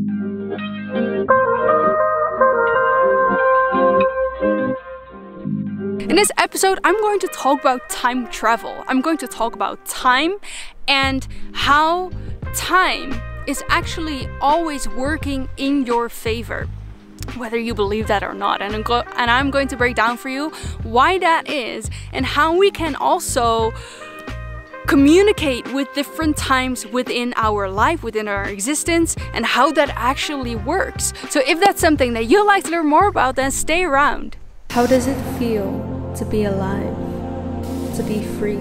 In this episode, I'm going to talk about time travel. I'm going to talk about time and how time is actually always working in your favor, whether you believe that or not. And I'm going to break down for you why that is and how we can also communicate with different times within our life, within our existence, and how that actually works. So if that's something that you'd like to learn more about, then stay around. How does it feel to be alive, to be free?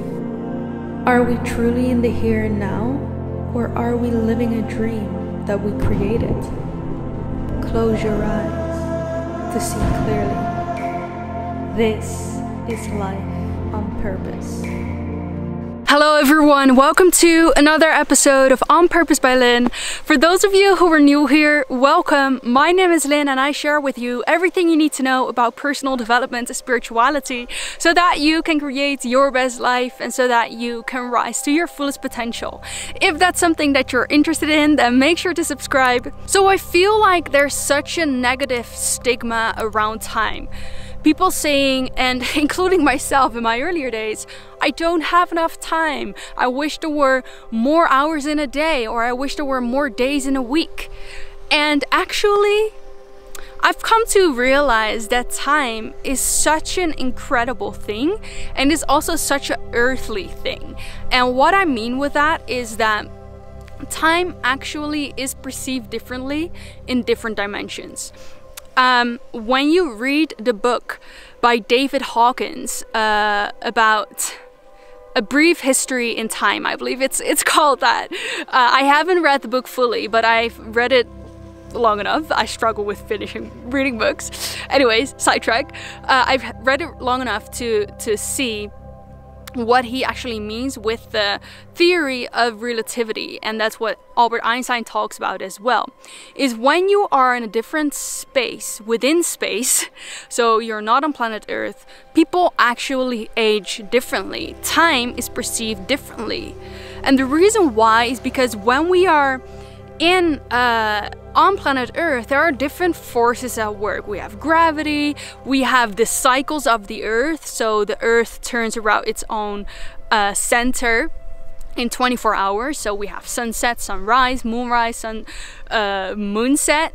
Are we truly in the here and now, or are we living a dream that we created? Close your eyes to see clearly. This is life on purpose. Hello everyone, welcome to another episode of On Purpose by Lynn. For those of you who are new here, welcome. My name is Lynn and I share with you everything you need to know about personal development and spirituality so that you can create your best life and so that you can rise to your fullest potential. If that's something that you're interested in, then make sure to subscribe. So I feel like there's such a negative stigma around time. People saying, and including myself in my earlier days, I don't have enough time. I wish there were more hours in a day, or I wish there were more days in a week. And actually, I've come to realize that time is such an incredible thing and is also such an earthly thing. And what I mean with that is that time actually is perceived differently in different dimensions. When you read the book by David Hawkins about A Brief History in Time, I believe it's called that. I haven't read the book fully, but I've read it long enough. I struggle with reading books. Anyways, sidetrack. I've read it long enough to see what he actually means with the theory of relativity, and that's what Albert Einstein talks about as well, is when you are in a different space within space, so you're not on planet Earth, people actually age differently. Time is perceived differently, and the reason why is because when we are on planet Earth, there are different forces at work. We have gravity, we have the cycles of the Earth, so the Earth turns around its own center in 24 hours. So we have sunset, sunrise, moonrise, moonset.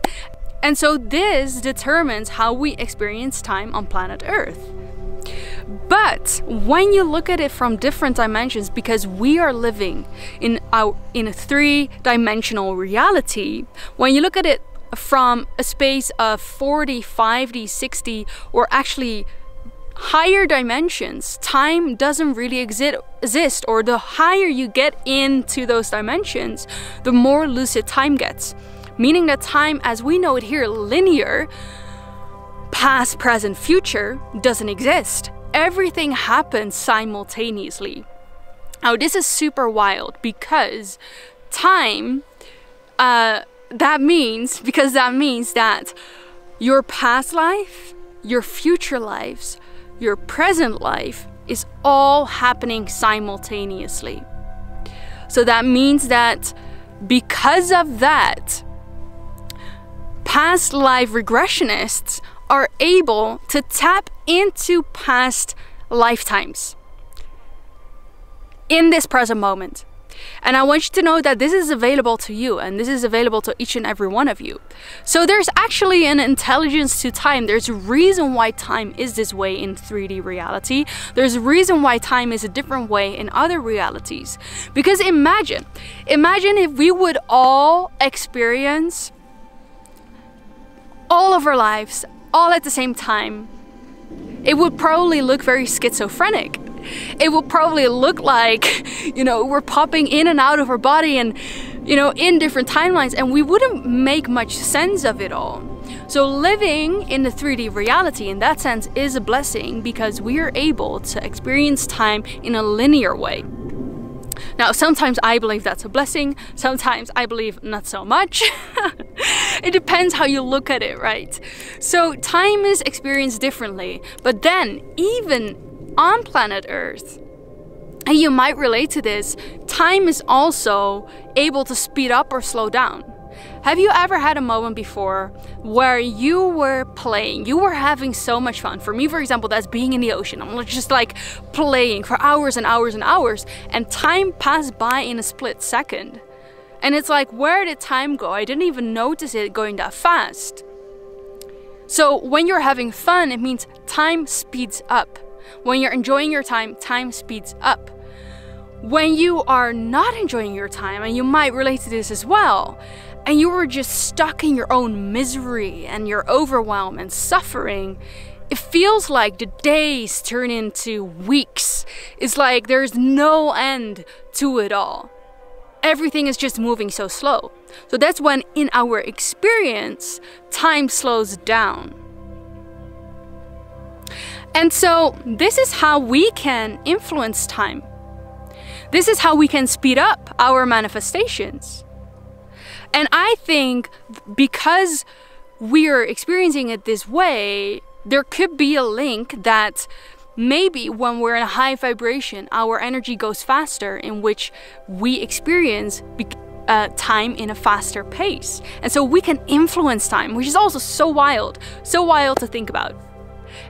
And so this determines how we experience time on planet Earth. But when you look at it from different dimensions, because we are living in a three-dimensional reality, when you look at it from a space of 40, 50, 60, or actually higher dimensions, time doesn't really exist, or the higher you get into those dimensions, the more lucid time gets. Meaning that time, as we know it here, linear, past, present, future, doesn't exist. Everything happens simultaneously. Now this is super wild because time, that means that your past life, your future lives, your present life is all happening simultaneously. So that means that because of that, past life regressionists are able to tap into past lifetimes in this present moment. And I want you to know that this is available to you, and this is available to each and every one of you. So there's actually an intelligence to time. There's a reason why time is this way in 3D reality. There's a reason why time is a different way in other realities. Because imagine if we would all experience all of our lives all at the same time. It would probably look very schizophrenic. It would probably look like, we're popping in and out of our body and, in different timelines, and we wouldn't make much sense of it all. So living in the 3D reality in that sense is a blessing because we are able to experience time in a linear way. Now, sometimes I believe that's a blessing, sometimes I believe not so much. It depends how you look at it, right? So time is experienced differently, but then even on planet Earth, and you might relate to this, time is also able to speed up or slow down. Have you ever had a moment before where you were playing, you were having so much fun? For me, for example, that's being in the ocean. I'm just like playing for hours and hours and hours, and time passed by in a split second. And it's like, where did time go? I didn't even notice it going that fast. So when you're having fun, it means time speeds up. When you're enjoying your time, time speeds up. When you are not enjoying your time, and you might relate to this as well, and you were just stuck in your own misery and your overwhelm and suffering, it feels like the days turn into weeks. It's like there's no end to it all. Everything is just moving so slow. So that's when, in our experience, time slows down. And so this is how we can influence time. This is how we can speed up our manifestations. And I think because we're experiencing it this way, there could be a link that maybe when we're in a high vibration, our energy goes faster, in which we experience time in a faster pace. And so we can influence time, which is also so wild to think about.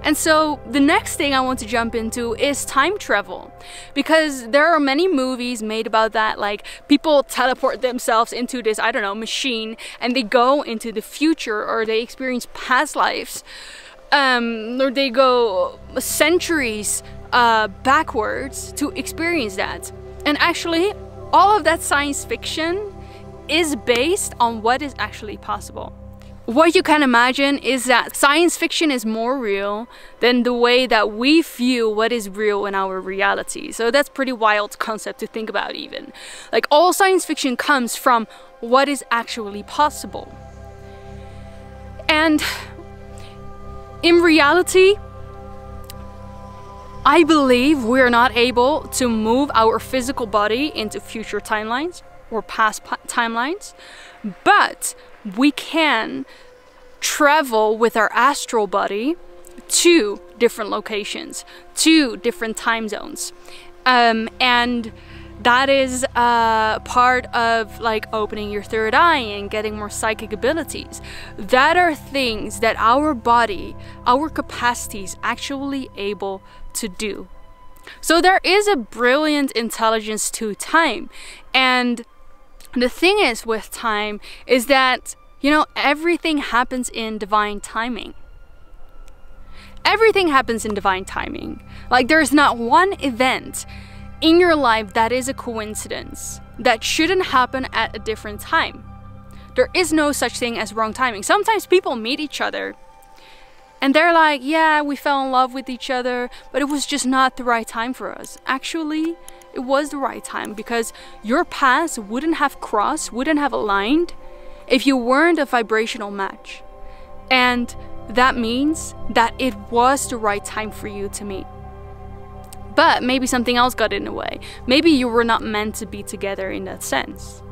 And so the next thing I want to jump into is time travel, because there are many movies made about that. Like, people teleport themselves into this, I don't know, machine, and they go into the future, or they experience past lives, or they go centuries backwards to experience that. And actually, all of that science fiction is based on what is actually possible. What you can imagine is that science fiction is more real than the way that we view what is real in our reality. So that's pretty wild concept to think about even. Like, all science fiction comes from what is actually possible. And in reality, I believe we're not able to move our physical body into future timelines or past timelines, but we can travel with our astral body to different locations, to different time zones. And that is part of like opening your third eye and getting more psychic abilities. That are things that our body, our capacity is actually able to do. So there is a brilliant intelligence to time. And the thing is with time is that, you know, everything happens in divine timing. Everything happens in divine timing. Like, there's not one event in your life that is a coincidence, that shouldn't happen at a different time. There is no such thing as wrong timing. Sometimes people meet each other and they're like, yeah, we fell in love with each other, but it was just not the right time for us. Actually, it was the right time, because your paths wouldn't have crossed, wouldn't have aligned if you weren't a vibrational match. And that means that it was the right time for you to meet. But maybe something else got in the way. Maybe you were not meant to be together in that sense.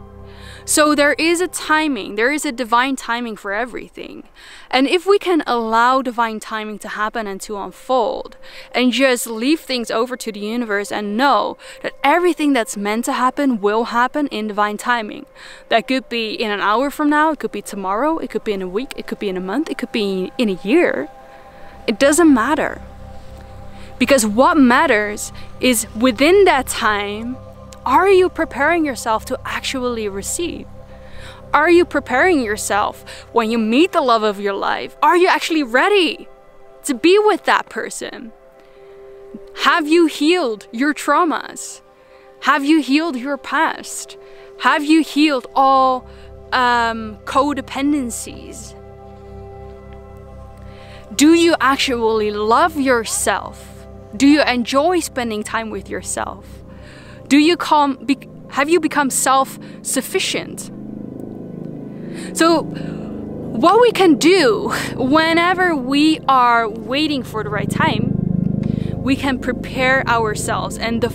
So there is a timing, there is a divine timing for everything. And if we can allow divine timing to happen and to unfold, and just leave things over to the universe and know that everything that's meant to happen will happen in divine timing. That could be in an hour from now, it could be tomorrow, it could be in a week, it could be in a month, it could be in a year. It doesn't matter. Because what matters is, within that time, are you preparing yourself to actually receive? Are you preparing yourself when you meet the love of your life? Are you actually ready to be with that person? Have you healed your traumas? Have you healed your past? Have you healed all codependencies? Do you actually love yourself? Do you enjoy spending time with yourself? Have you become self-sufficient? So what we can do whenever we are waiting for the right time, we can prepare ourselves. And the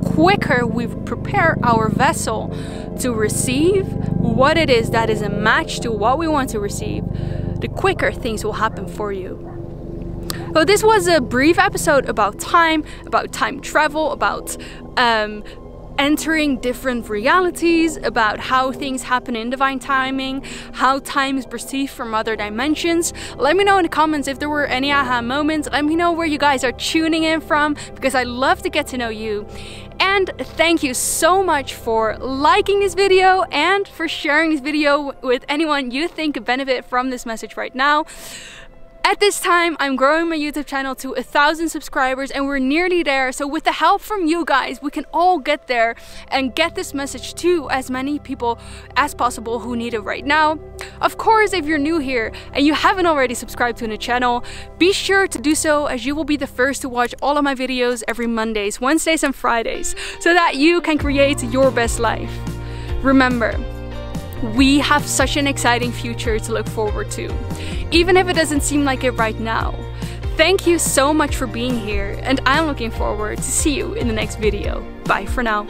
quicker we prepare our vessel to receive what it is that is a match to what we want to receive, the quicker things will happen for you. So this was a brief episode about time travel, about entering different realities, about how things happen in divine timing, how time is perceived from other dimensions. Let me know in the comments if there were any aha moments. Let me know where you guys are tuning in from, because I love to get to know you. And thank you so much for liking this video and for sharing this video with anyone you think could benefit from this message right now. At this time, I'm growing my YouTube channel to 1,000 subscribers and we're nearly there. So with the help from you guys, we can all get there and get this message to as many people as possible who need it right now. Of course, if you're new here and you haven't already subscribed to the channel, be sure to do so, as you will be the first to watch all of my videos every Mondays, Wednesdays and Fridays, so that you can create your best life. Remember, we have such an exciting future to look forward to, even if it doesn't seem like it right now. Thank you so much for being here, and I'm looking forward to see you in the next video. Bye for now.